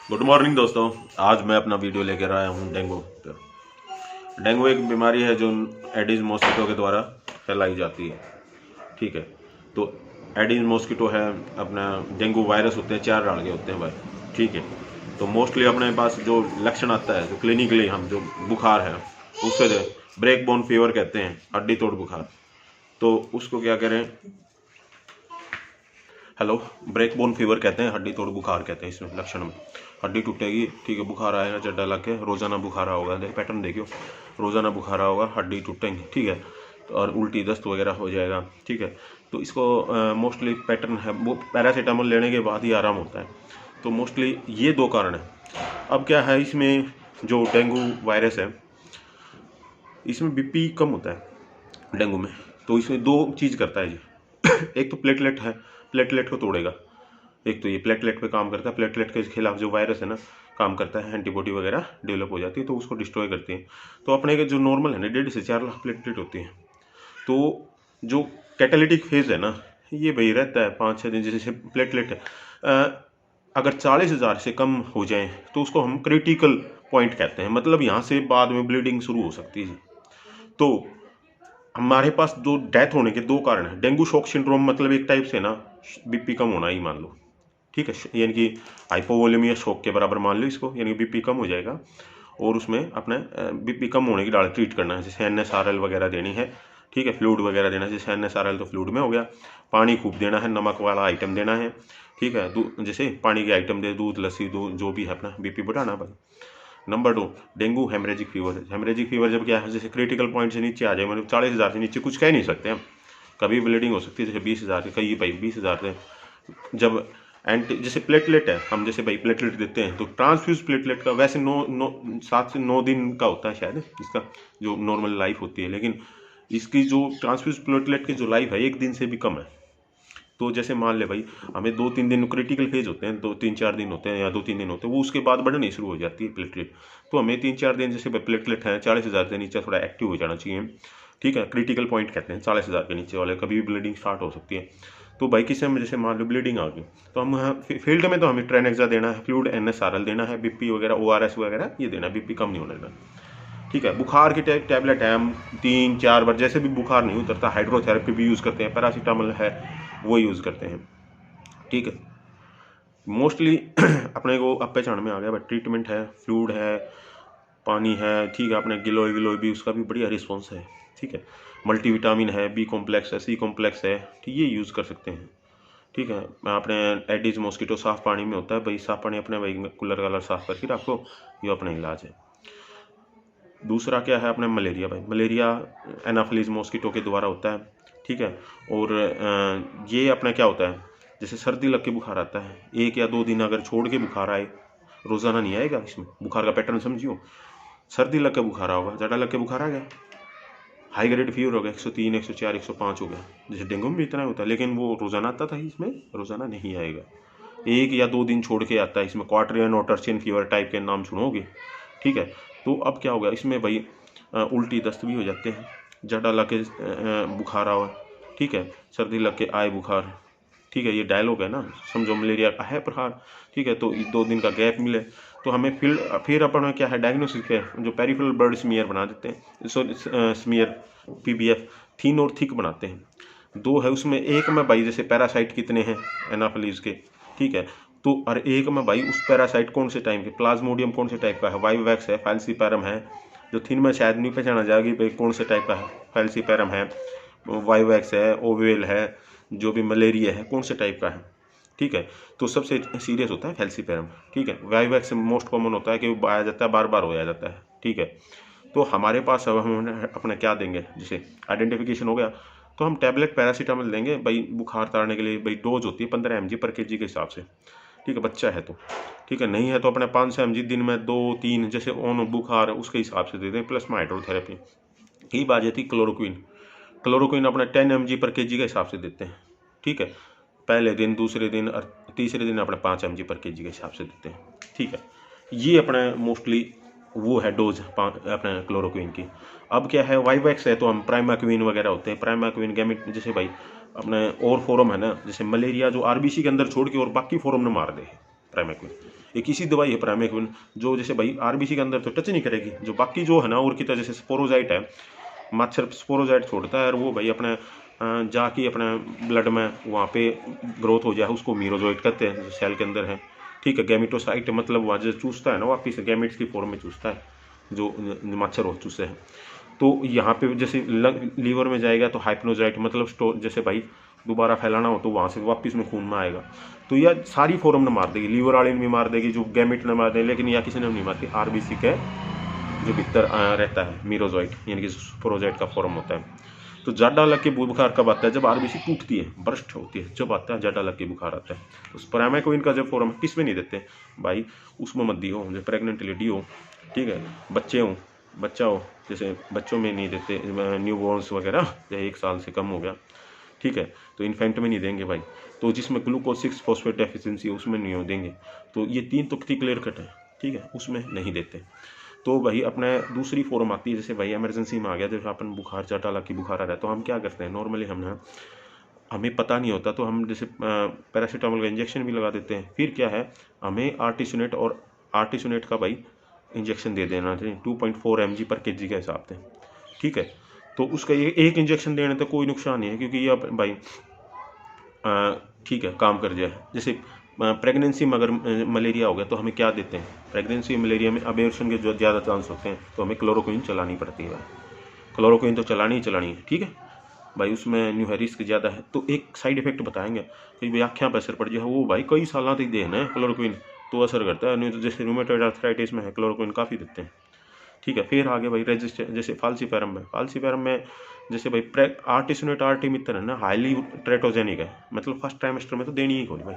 Good morning दोस्तों। आज मैं अपना वीडियो लेकर आया हूँ डेंगू पर। डेंगू एक बीमारी है जो एडिस मॉस्किटो के द्वारा फैलाई जाती है। ठीक है, तो एडिस मॉस्किटो है अपना, डेंगू वायरस होते हैं 4 डाल के होते हैं भाई। ठीक है, तो मोस्टली अपने पास जो लक्षण आता है, जो क्लिनिकली हम जो बुखार है उससे ब्रेक बोन फीवर कहते हैं, हड्डी तोड़ बुखार। तो उसको क्या करें, हेलो, ब्रेक बोन फीवर कहते हैं, हड्डी तोड़ बुखार कहते हैं। इसमें लक्षण में हड्डी टूटेगी, ठीक है, बुखार आएगा, चड्डा लग के रोजाना बुखार होगा, देख पैटर्न देखियो, रोजाना बुखार होगा, हड्डी टूटेंगी, ठीक है, तो और उल्टी दस्त वगैरह हो जाएगा। ठीक है, तो इसको मोस्टली पैटर्न है वो पैरासीटामोल लेने के बाद ही आराम होता है। तो मोस्टली ये 2 कारण है। अब क्या है, इसमें जो डेंगू वायरस है इसमें बीपी कम होता है डेंगू में। तो इसमें 2 चीज़ करता है जी। एक तो प्लेटलेट है, प्लेटलेट को तोड़ेगा। एक तो ये प्लेटलेट पे काम करता है, प्लेटलेट के खिलाफ जो वायरस है ना काम करता है, एंटीबॉडी वगैरह डेवलप हो जाती है, तो उसको डिस्ट्रॉय करती है। तो अपने के जो नॉर्मल है ना 1.5 से 4 लाख प्लेटलेट होती हैं। तो जो कैटालिटिक फेज है ना ये भाई रहता है 5-6 दिन। जैसे प्लेटलेट है अगर 40,000 से कम हो जाए तो उसको हम क्रिटिकल पॉइंट कहते हैं, मतलब यहाँ से बाद में ब्लीडिंग शुरू हो सकती है। तो हमारे पास जो डेथ होने के 2 कारण हैं। डेंगू शॉक सिंड्रोम मतलब एक टाइप से ना बीपी कम होना ही मान लो, ठीक है, यानी कि हाइपोवोलेमिया शॉक के बराबर मान लो इसको, यानी बीपी कम हो जाएगा। और उसमें अपने बीपी कम होने की डाल ट्रीट करना है, जैसे NSRL वगैरह देनी है, ठीक है, फ्लूइड वगैरह देना है। जैसे NSRL तो फ्लूइड में हो गया, पानी खूब देना है, नमक वाला आइटम देना है, ठीक है, जैसे पानी के आइटम दे, दूध लस्सी दूध जो भी है अपना बीपी बढ़ाना भाई। Number 2, dengue haemorrhagic fever. Haemorrhagic fever जब क्या है, जैसे क्रिटिकल पॉइंट से नीचे आ जाए, मतलब 40,000 से नीचे कुछ कह नहीं सकते हम, कभी ब्लीडिंग हो सकती है। जैसे 20,000 से कई भाई 20,000 से जब जैसे प्लेटलेट है, हम जैसे भाई प्लेटलेट देते हैं तो ट्रांसफ्यूज प्लेटलेट का वैसे 7 से 9 दिन का होता है शायद इसका जो नॉर्मल लाइफ होती है, लेकिन इसकी जो ट्रांसफ्यूज प्लेटलेट की जो लाइफ है 1 दिन से भी कम है। तो जैसे मान ले भाई हमें 2-3 दिन क्रिटिकल फेज होते हैं, 2-3-4 दिन होते हैं या 2-3 दिन होते हैं, वो उसके बाद बढ़नी शुरू हो जाती है प्लेटलेट। तो हमें 3-4 दिन जैसे प्लेटलेट है 40,000 से नीचे थोड़ा एक्टिव हो जाना चाहिए, ठीक है, क्रिटिकल पॉइंट कहते हैं 40,000 के नीचे वाले, कभी भी ब्लीडिंग स्टार्ट हो सकती है। तो भाई किसी में जैसे मान लो ब्लीडिंग आ गई तो हम फील्ड में तो हमें ट्रेनेक्सा देना है, फ्लूइड NSRL देना है, बीपी वगैरह ORS वगैरह ये देना है, बीपी कम नहीं होने देना, ठीक है। बुखार की टैबलेट है, हम 3-4 बार, जैसे भी बुखार नहीं उतरता हाइड्रोथेरेपी भी यूज़ करते हैं, पैरासीटामोल है वो यूज़ करते हैं, ठीक है। मोस्टली अपने को अब पहचान में आ गया, बट ट्रीटमेंट है, फ्लूइड है, पानी है, ठीक है, अपने गिलोय भी उसका भी बढ़िया रिस्पॉन्स है, ठीक है। मल्टीविटामिन है, B कॉम्प्लेक्स है, C कॉम्प्लेक्स है, ठीक, ये यूज़ कर सकते हैं, ठीक है। अपने एडिस मॉस्किटो साफ पानी में होता है भाई, साफ पानी अपने भाई कूलर कलर साफ करके रखो, ये अपना इलाज है। दूसरा क्या है अपने मलेरिया भाई, मलेरिया एनाफिलीज मॉस्किटो के द्वारा होता है, ठीक है। और ये अपना क्या होता है, जैसे सर्दी लग के बुखार आता है, 1 या 2 दिन अगर छोड़ के बुखार आए, रोजाना नहीं आएगा, इसमें बुखार का पैटर्न समझियो। सर्दी लग के बुखार होगा, ज़्यादा लग के बुखार आ गया, हाई ग्रेड फीवर हो गया, 103, 104, 105 हो गया, जैसे डेंगू में भी इतना होता है, लेकिन वो रोजाना आता था, इसमें रोजाना नहीं आएगा, 1 या 2 दिन छोड़ के आता है। इसमें क्वार्टरियन और टर्चियन फीवर टाइप के नाम सुनोगे, ठीक है। तो अब क्या होगा इसमें भाई, उल्टी दस्त भी हो जाते हैं, ज़्यादा लग के बुखार आवा, ठीक है, सर्दी लग के आए बुखार, ठीक है, ये डायलॉग है ना, समझो मलेरिया का है प्रकार, ठीक है। तो 2 दिन का गैप मिले तो हमें फिर अपन क्या है डायग्नोसिस है, जो पेरिफेरल ब्लड स्मीयर बना देते हैं, स्मीयर PBF थीन और थिक बनाते हैं। 2 है उसमें, एक में भाई जैसे पैरासाइट कितने हैं एनाफिलीज के, ठीक है, तो और एक में भाई उस पैरासाइट कौन से टाइप के, प्लाज्मोडियम कौन से टाइप का है, वाइवैक्स है, फैल्सीपैरम है। जो थिन में शायद नहीं पहचाना जाएगी भाई कौन से टाइप का है, फैल्सीपैरम है, वाइवैक्स है, ओवेल है, जो भी मलेरिया है कौन से टाइप का है, ठीक है। तो सबसे सीरियस होता है फैल्सीपैरम, ठीक है। वाइवैक्स मोस्ट कॉमन होता है कि वो आया जाता है, बार बार हो जाता है, ठीक है। तो हमारे पास अब हम अपना क्या देंगे, जैसे आइडेंटिफिकेशन हो गया तो हम टैबलेट पैरासीटामोल देंगे भाई बुखार उतारने के लिए। भाई डोज होती है 15 mg पर kg के हिसाब से, ठीक है, बच्चा है तो, ठीक है, नहीं है तो अपने 500 mg दिन में 2-3 जैसे ऑन बुखार है उसके हिसाब से दे दें, प्लस में हाइड्रोथेरेपी। यही बात थी क्लोरोक्विन अपने 10 mg पर kg के हिसाब से देते हैं, ठीक है। पहले दिन, दूसरे दिन और तीसरे दिन अपने 5 mg पर kg के हिसाब से देते हैं, ठीक है। ये अपने मोस्टली वो है डोज अपने क्लोरोक्विन की। अब क्या है, वाइवैक्स है तो हम प्राइमाक्विन वगैरह होते हैं, प्राइमाक्विन गैमिट, जैसे भाई अपने और फॉर्म है ना, जैसे मलेरिया जो RBC के अंदर छोड़ के और बाकी फॉर्म ने मार दे, प्राइमेक्विन। एक इसी दवाई है प्राइमेक्विन जो जैसे भाई आरबीसी के अंदर तो टच नहीं करेगी, जो बाकी जो है ना और की तरह जैसे स्पोरोजाइट है, मच्छर स्पोरोजाइट छोड़ता है और वो भाई अपने जाके अपने ब्लड में वहाँ पे ग्रोथ हो जाए, उसको मीरोजोइट कहते हैं, जो सेल के अंदर है। ठीक है, गैमिटोसाइट मतलब वहाँ जो चूसता है ना वापिस गैमिट्स की फॉर्म में चूसता है, जो मच्छर हो चूसे हैं। तो यहाँ पे जैसे लीवर में जाएगा तो हाइप्नोजाइट मतलब स्टोर, जैसे भाई दोबारा फैलाना हो तो वहाँ से वापस में खून में आएगा। तो यह सारी फॉर्म ने मार देगी, लीवर वाले ने भी मार देगी, जो गैमिट ने मार देगी, लेकिन यह किसी ने नहीं मारती। आरबीसी के जो भीतर रहता है मीरोजोइट यानी कि स्पोरोजाइट का फॉर्म होता है। तो जाडा लग के बुखार कब आता है? जब आरबीसी टूटती है, बर्स्ट होती है, जब आता है जाडा लग के बुखार आता है। उस प्राइमेक्विन का जो फॉर्म किस में नहीं देते भाई, उसमें मत दियो जो प्रेग्नेंट लेडी हो, ठीक है, बच्चा हो, जैसे बच्चों में नहीं देते, न्यू बॉर्न्स वगैरह, या 1 साल से कम हो गया, ठीक है, तो इन्फेंट में नहीं देंगे भाई। तो जिसमें ग्लूकोज 6 फॉस्फेट डेफिशिएंसी उसमें नहीं देंगे। तो ये 3 तो क्लियर कट है, ठीक है, उसमें नहीं देते। तो भाई अपने दूसरी फॉर्म आती है, जैसे भाई इमरजेंसी में आ गया, जैसे अपन बुखार जाटा लग की बुखार आ रहा है, तो हम क्या करते हैं नॉर्मली, हमें पता नहीं होता तो हम जैसे पैरासीटामोल का इंजेक्शन भी लगा देते हैं। फिर क्या है, हमें आर्टिसोनेट का भाई इंजेक्शन दे देना चाहिए 2.4 mg पर kg के हिसाब से, ठीक है। तो उसका ये एक इंजेक्शन देने तो कोई नुकसान नहीं है, क्योंकि ये भाई ठीक है काम कर जाए। जैसे प्रेगनेंसी में अगर मलेरिया हो गया तो हमें क्या देते हैं, प्रेगनेंसी मलेरिया में अबॉर्शन के जो ज़्यादा चांस होते हैं, तो हमें क्लोरोक्विन चलानी पड़ती है। क्लोरोक्विन तो चलानी ही चलानी है, ठीक है भाई, उसमें न्यू है रिस्क ज़्यादा है। तो एक साइड इफेक्ट बताएंगे कि भाई आँखें पर असर पड़ जाए, वो भाई कई साल तक देना है क्लोरोक्विन, तो असर करता है। नहीं तो जैसे रूमेटॉइड आर्थराइटिस में है, क्लोरोक्विन काफ़ी देते हैं, ठीक है। फिर आगे भाई रेजिस्टेंस, जैसे फाल्सीफेरम में जैसे भाई आर्टिसोनेट आर्टिमिथर है ना, हाईली ट्रेटोजेनिक है, मतलब फर्स्ट ट्राइमेस्टर में तो देनी ही कोई भाई,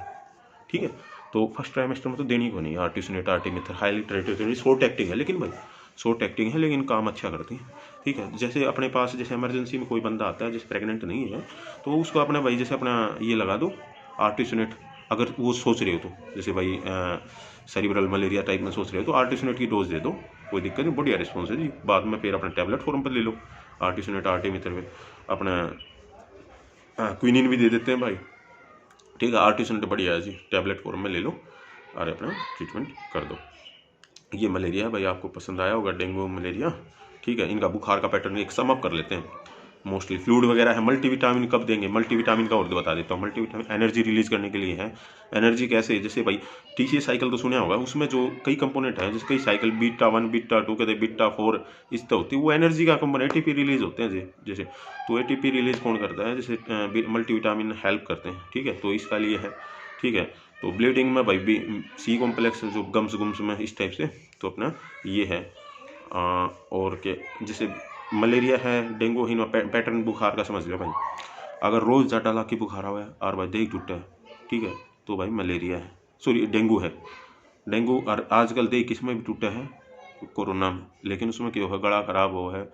ठीक है। तो फर्स्ट ट्राइमेस्टर में तो देनी को नहीं आर्टिसोनेट आर्टिमिथर, हाईली ट्रेटोजेनिक, शॉर्ट एक्टिंग है, लेकिन भाई शॉर्ट एक्टिंग है लेकिन काम अच्छा करती है, ठीक है। जैसे अपने पास जैसे इमरजेंसी में कोई बंदा आता है जैसे प्रेग्नेंट नहीं है, तो उसको अपना भाई जैसे अपना ये लगा दो आर्टिसोनेट, अगर वो सोच रहे हो तो, जैसे भाई सेरिब्रल मलेरिया टाइप में सोच रहे हो तो आर्टिसोनेट की डोज दे दो, कोई दिक्कत नहीं, बढ़िया रिस्पॉन्स है जी। बाद में फिर अपना टैबलेट फॉर्म पर ले लो आर्टिसोनेट आर्टिमिथर में, अपना क्विनिन भी दे देते हैं भाई, ठीक है। आर्टिसोनेट बढ़िया है जी, टैबलेट फॉर्म में ले लो और अपना ट्रीटमेंट कर दो। ये मलेरिया है भाई, आपको पसंद आया होगा, डेंगू मलेरिया, ठीक है। इनका बुखार का पैटर्न एक सम अप कर लेते हैं। मोस्टली फ्लूइड वगैरह है। मल्टीविटामिन कब देंगे, मल्टीविटामिन का और बता देता हूँ। मल्टीविटामिन एनर्जी रिलीज करने के लिए है। एनर्जी कैसे, जैसे भाई टीसीए साइकिल तो सुना होगा, उसमें जो कई कंपोनेंट हैं, जैसे कई साइकिल बीटा 1 बीटा 2 कहते हैं, बीटा 4 इस तरह होती है, वो एनर्जी का कंपोनेंट एटीपी रिलीज होते हैं जैसे। तो एटीपी रिलीज कौन करता है, जैसे मल्टीविटामिन हेल्प करते हैं, ठीक है। तो इसका लिए है, ठीक है। तो ब्लीडिंग में भाई बी सी कॉम्प्लेक्स जो गम्स में इस टाइप से, तो अपना ये है। और के जैसे मलेरिया है, डेंगू ही पैटर्न बुखार का समझ लो भाई। अगर रोज़ जाटा ला के बुखार हुआ है और भाई दही टूटा है, ठीक है, तो भाई मलेरिया है, सॉरी डेंगू है। डेंगू और आजकल दही किस में भी टूटा है, कोरोना में, लेकिन उसमें क्या हो है, गला खराब हो है,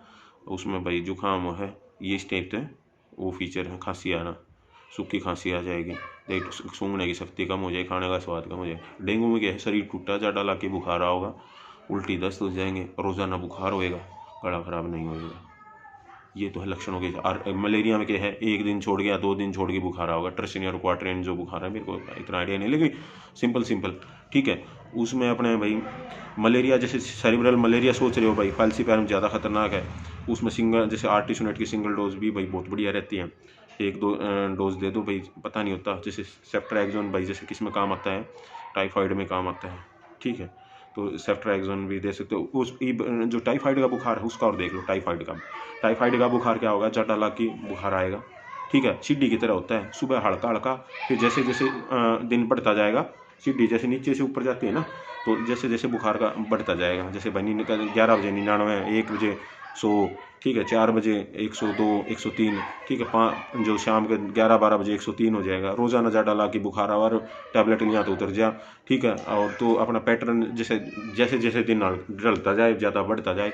उसमें भाई जुकाम हो है, ये इस टाइप से वो फीचर है। खांसी आना, सूखी खांसी आ जाएगी, दही सूंघने की शक्ति कम हो जाएगी, खाने का स्वाद कम हो जाएगा। डेंगू में क्या है, शरीर टूटा, जाटा ला के बुखार होगा, उल्टी दस्त हो जाएंगे, रोज़ाना बुखार होएगा, गला खराब नहीं होएगा। ये तो है लक्षणों के। और मलेरिया में क्या है, 1 दिन छोड़ गया, 2 दिन छोड़ के बुखार होगा। ट्रेसिनिया और क्वार्टरेन जो बुखार है, मेरे को इतना आइडिया नहीं, लेकिन सिंपल, ठीक है। उसमें अपने भाई मलेरिया, जैसे सेरिब्रल मलेरिया सोच रहे हो भाई, फाल्सीफेरम ज़्यादा खतरनाक है। उसमें सिंगल, जैसे आर्टिसोनेट की सिंगल डोज भी भाई बहुत बढ़िया रहती है, 1-2 डोज दे दो भाई, पता नहीं होता। जैसे सेफ्ट्राक्सोन भाई जैसे किस में काम आता है, टाइफाइड में काम आता है, ठीक है। तो सेफ्ट्राक्सोन भी दे सकते हो। उस जो टाइफाइड का बुखार है उसका और देख लो। टाइफाइड का बुखार क्या होगा, जाटा ला की बुखार आएगा, ठीक है। सीढ़ी की तरह होता है, सुबह हल्का हल्का, फिर जैसे जैसे दिन बढ़ता जाएगा, सीढ़ी जैसे नीचे से ऊपर जाती है ना, तो जैसे जैसे बुखार का बढ़ता जाएगा। जैसे भाई 11 बजे 99, 1 बजे 100, ठीक है, 4 बजे 102, 103, ठीक है, 5 जो शाम के 11-12 बजे 103 हो जाएगा। रोज़ाना जाटा ला की बुखार और टैबलेट लिया तो उतर जा, ठीक है। और तो अपना पैटर्न जैसे जैसे दिन ढलता जाए, ज़्यादा बढ़ता जाए।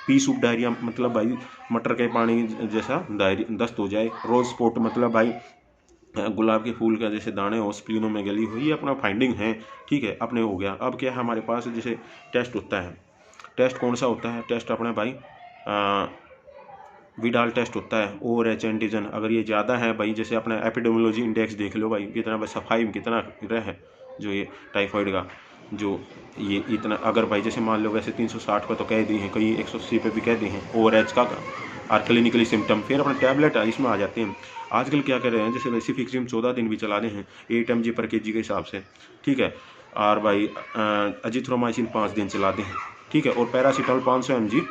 पी सूप डायरिया मतलब भाई मटर के पानी जैसा दस्त हो जाए। रोज स्पॉट मतलब भाई गुलाब के फूल का जैसे दाने हो, स्प्लीनों में गली हो, ये अपना फाइंडिंग है, ठीक है, अपने हो गया। अब क्या है हमारे पास, जैसे टेस्ट होता है। टेस्ट कौन सा होता है, टेस्ट अपने भाई विडाल टेस्ट होता है, ORH एंटीजन। अगर ये ज़्यादा है भाई, जैसे अपना एपिडेमियोलॉजी इंडेक्स देख लो भाई, कितना भाई सफाई में कितना रह है, जो ये टाइफाइड का जो ये इतना, अगर भाई जैसे मान लो वैसे 360 पे तो कह दी हैं, कई 180 पे भी कह दी हैं ओवरेज का और क्लिनिकली सिम्टम, फिर अपना टैबलेट इसमें आ जाते हैं। आजकल क्या कर रहे हैं, जैसे सिफिक्सिम 14 दिन भी चला रहे हैं 8 mg पर kg के हिसाब से, ठीक है। और भाई अजिथ्रोमाइसिन 5 दिन चला दें, ठीक है। और पैरासीटामोल 500 mg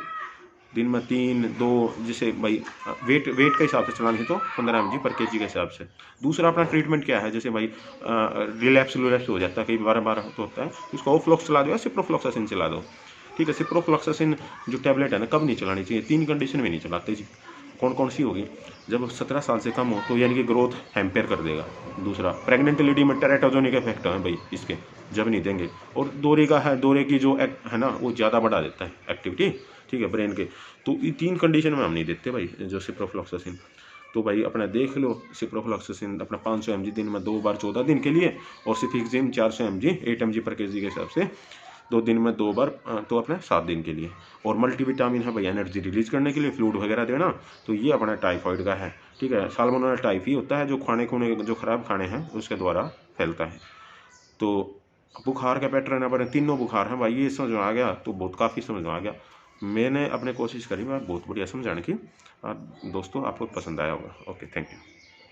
दिन में 3-2, जैसे भाई वेट के हिसाब से चलानी है तो 15 mg पर kg के हिसाब से। दूसरा अपना ट्रीटमेंट क्या है, जैसे भाई रिलैप्स हो जाता है, कई बार तो होता है, उसको ओफ्लॉक्स चला दो या सिप्रोफ्लॉक्सासिन चला दो, ठीक है। सिप्रोफ्लॉक्सासिन जो टैबलेट है ना, कब नहीं चलानी चाहिए, 3 कंडीशन में नहीं चलाते जी। कौन कौन सी होगी, जब 17 साल से कम हो तो यानी कि ग्रोथ हैम्पेयर कर देगा। दूसरा प्रेग्नेंट लेडी में टेराटोजोनिक इफेक्ट है भाई इसके, जब नहीं देंगे। और दौरे का है, दौरे की जो है ना वो ज़्यादा बढ़ा देता है एक्टिविटी, ठीक है, ब्रेन के। तो ये 3 कंडीशन में हम नहीं देते भाई जो सिप्रोफ्लॉक्सासिन। तो भाई अपना देख लो, सिप्रोफ्लॉक्सासिन अपना 500 mg दिन में 2 बार 14 दिन के लिए, और सिफिक्सिम 400 mg 8 mg पर kg के हिसाब से 2 दिन में 2 बार, तो अपने 7 दिन के लिए। और मल्टीविटामिन है भाई एनर्जी रिलीज करने के लिए, फ्लूइड वगैरह देना। तो ये अपना टाइफाइड का है, ठीक है। साल्मोनेला टाइफी होता है जो खाने खूने जो खराब खाने हैं उसके द्वारा फैलता है। तो बुखार का पैटर्न है, अपने तीनों बुखार हैं भाई, ये समझ में आ गया तो बहुत काफ़ी समझ में आ गया। मैंने अपने कोशिश करी बहुत बढ़िया समझाने की, और दोस्तों आपको पसंद आया होगा। Okay, thank you.